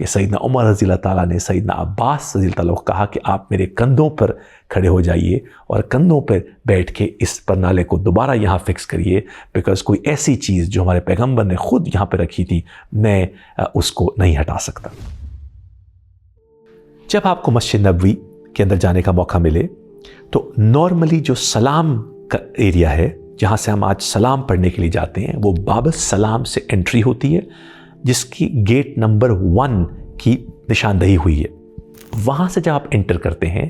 کہ سیدنا عمر رضی اللہ تعالیٰ نے سیدنا عباس رضی اللہ تعالیٰ کو کہا کہ آپ میرے کندھوں پر کھڑے ہو جائیے اور کندھوں پر بیٹھ کے اس پرنالے کو دوبارہ یہاں فکس کریے، بیکاز کوئی ایسی چیز جو ہمارے پیغمبر نے خود یہاں پہ رکھی تھی میں اس کو نہیں ہٹا سکتا۔ جب آپ کو مسجد نبوی کے اندر جانے کا موقع ملے تو نارملی جو سلام کا ایریا ہے جہاں سے ہم آج سلام پڑھنے کے لیے جاتے ہیں، وہ باب السلام سے انٹری ہوتی ہے، جس کی گیٹ نمبر 1 کی نشاندہی ہوئی ہے۔ وہاں سے جب آپ انٹر کرتے ہیں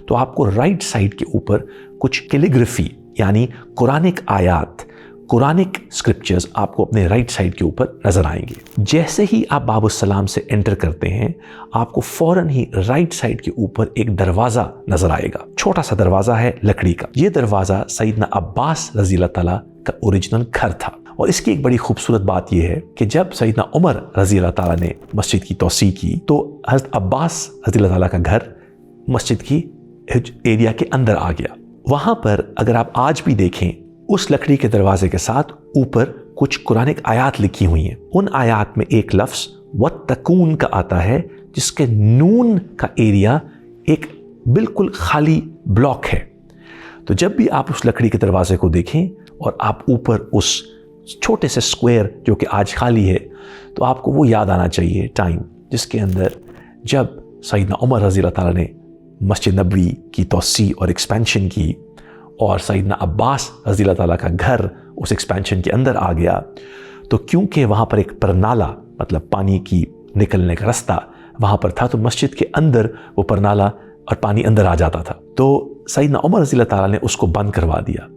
تو آپ کو رائٹ سائڈ کے اوپر کچھ کیلیگرافی یعنی قرآنک آیات، قرآنک اسکرپچرز آپ کو اپنے رائٹ سائڈ کے اوپر نظر آئیں گے۔ جیسے ہی آپ باب السلام سے انٹر کرتے ہیں آپ کو فوراً ہی رائٹ سائڈ کے اوپر ایک دروازہ نظر آئے گا، چھوٹا سا دروازہ ہے لکڑی کا۔ یہ دروازہ سیدنا عباس رضی اللہ تعالیٰ کا اوریجنل گھر تھا، اور اس کی ایک بڑی خوبصورت بات یہ ہے کہ جب سیدنا عمر رضی اللہ تعالیٰ نے مسجد کی توسیع کی تو حضرت عباس رضی اللہ تعالیٰ کا گھر مسجد کی ایریا کے اندر آ گیا۔ وہاں پر اگر آپ آج بھی دیکھیں اس لکڑی کے دروازے کے ساتھ اوپر کچھ قرآنک آیات لکھی ہوئی ہیں۔ ان آیات میں ایک لفظ وَاتَّقُونَ کا آتا ہے، جس کے نون کا ایریا ایک بالکل خالی بلاک ہے۔ تو جب بھی آپ اس لکڑی کے دروازے کو دیکھیں اور آپ اوپر اس چھوٹے سے سکوئر جو کہ آج خالی ہے، تو آپ کو وہ یاد آنا چاہیے ٹائم جس کے اندر جب سیدنا عمر رضی اللہ تعالیٰ نے مسجد نبوی کی توسیع اور ایکسپینشن کی اور سیدنا عباس رضی اللہ تعالیٰ کا گھر اس ایکسپینشن کے اندر آ گیا، تو کیونکہ وہاں پر ایک پرنالہ مطلب پانی کی نکلنے کا رستہ وہاں پر تھا، تو مسجد کے اندر وہ پرنالہ اور پانی اندر آ جاتا تھا، تو سیدنا عمر رضی اللہ تعالیٰ نے اس کو بند کروا دیا،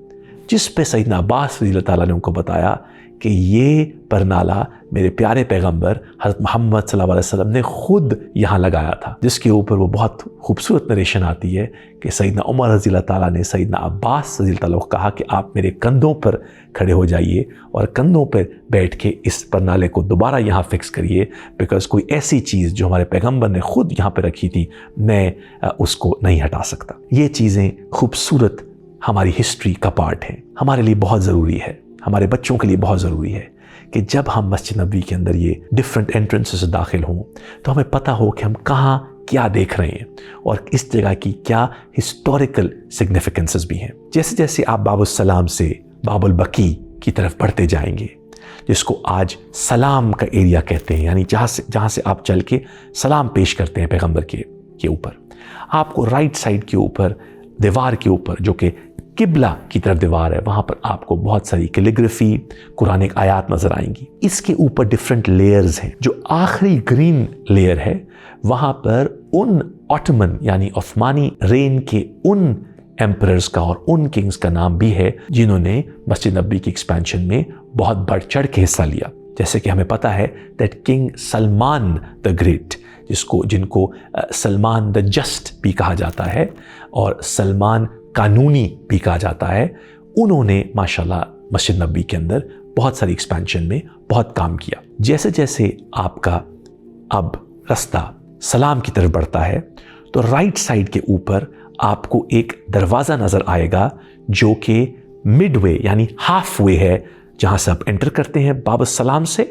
جس پہ سیدنا عباس رضی اللہ تعالیٰ نے ان کو بتایا کہ یہ پرنالہ میرے پیارے پیغمبر حضرت محمد صلی اللہ علیہ وسلم نے خود یہاں لگایا تھا، جس کے اوپر وہ بہت خوبصورت نریشن آتی ہے کہ سیدنا عمر رضی اللہ تعالیٰ نے سیدنا عباس رضی اللہ تعالیٰ کو کہا کہ آپ میرے کندھوں پر کھڑے ہو جائیے اور کندھوں پر بیٹھ کے اس پرنالے کو دوبارہ یہاں فکس کریے، بیکاز کوئی ایسی چیز جو ہمارے پیغمبر نے خود یہاں پہ رکھی تھی میں اس کو نہیں ہٹا سکتا۔ یہ چیزیں خوبصورت ہماری ہسٹری کا پارٹ ہے، ہمارے لیے بہت ضروری ہے، ہمارے بچوں کے لیے بہت ضروری ہے کہ جب ہم مسجد نبوی کے اندر یہ ڈفرینٹ انٹرنسز سے داخل ہوں تو ہمیں پتہ ہو کہ ہم کہاں کیا دیکھ رہے ہیں اور اس جگہ کی کیا ہسٹوریکل سگنیفیکنسز بھی ہیں۔ جیسے جیسے آپ باب السلام سے باب البقیع کی طرف بڑھتے جائیں گے، جس کو آج سلام کا ایریا کہتے ہیں، یعنی جہاں سے آپ چل کے سلام پیش کرتے ہیں پیغمبر کے اوپر، آپ کو رائٹ سائڈ کے اوپر دیوار کے اوپر جو کہ قبلہ کی طرف دیوار ہے، وہاں پر آپ کو بہت ساری کیلیگرافی قرآنک آیات نظر آئیں گی۔ اس کے اوپر ڈفرینٹ لیئرز ہیں۔ جو آخری گرین لیئر ہے وہاں پر ان آٹمن یعنی عثمانی رین کے ان ایمپررز کا اور ان کنگز کا نام بھی ہے جنہوں نے مسجد نبوی کی ایکسپینشن میں بہت بڑھ چڑھ کے حصہ لیا۔ جیسے کہ ہمیں پتہ ہے that king Salman the great, جن کو سلمان دا جسٹ بھی کہا جاتا ہے اور سلمان قانونی بھی کہا جاتا ہے، انہوں نے ماشاءاللہ مسجد نبوی کے اندر بہت ساری ایکسپینشن میں بہت کام کیا۔ جیسے جیسے آپ کا اب رستہ سلام کی طرف بڑھتا ہے تو رائٹ سائڈ کے اوپر آپ کو ایک دروازہ نظر آئے گا جو کہ مڈ وے یعنی ہاف وے ہے، جہاں سے آپ انٹر کرتے ہیں باب السلام سے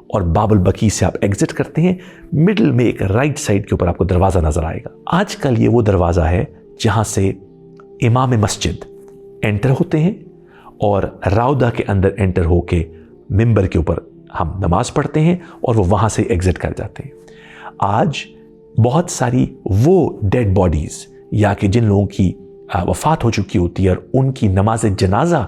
اور باب البقیع سے آپ ایگزٹ کرتے ہیں، مڈل میں ایک رائٹ سائڈ کے اوپر آپ کو دروازہ نظر آئے گا۔ آج کل یہ وہ دروازہ ہے جہاں سے امام مسجد انٹر ہوتے ہیں اور راودہ کے اندر انٹر ہو کے ممبر کے اوپر ہم نماز پڑھتے ہیں اور وہ وہاں سے ایگزٹ کر جاتے ہیں۔ آج بہت ساری وہ ڈیڈ باڈیز یا کہ جن لوگوں کی وفات ہو چکی ہوتی ہے اور ان کی نماز جنازہ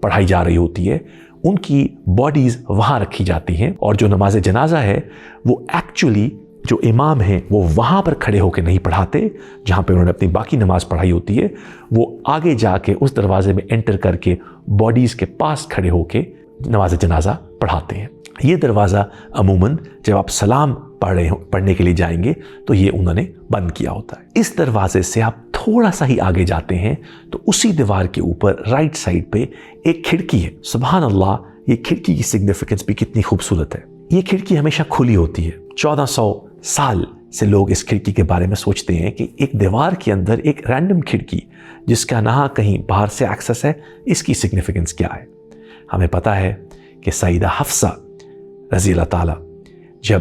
پڑھائی جا رہی ہوتی ہے، ان کی باڈیز وہاں رکھی جاتی ہیں، اور جو نماز جنازہ ہے وہ ایکچولی جو امام ہیں وہ وہاں پر کھڑے ہو کے نہیں پڑھاتے جہاں پہ انہوں نے اپنی باقی نماز پڑھائی ہوتی ہے، وہ آگے جا کے اس دروازے میں انٹر کر کے باڈیز کے پاس کھڑے ہو کے نماز جنازہ پڑھاتے ہیں۔ یہ دروازہ عموماً جب آپ سلام پڑھنے کے لیے جائیں گے تو یہ انہوں نے بند کیا ہوتا ہے۔ اس دروازے سے آپ تھوڑا سا ہی آگے جاتے ہیں تو اسی دیوار کے اوپر رائٹ سائڈ پہ ایک کھڑکی ہے۔ سبحان اللہ، یہ کھڑکی کی سگنیفیکنس بھی کتنی خوبصورت ہے۔ یہ کھڑکی ہمیشہ کھلی ہوتی ہے۔ 1400 سال سے لوگ اس کھڑکی کے بارے میں سوچتے ہیں کہ ایک دیوار کے اندر ایک رینڈم کھڑکی جس کا نہ کہیں باہر سے ایکسس ہے، اس کی سگنیفیکنس کیا ہے؟ ہمیں پتہ ہے کہ سیدہ حفصہ رضی اللہ تعالیٰ جب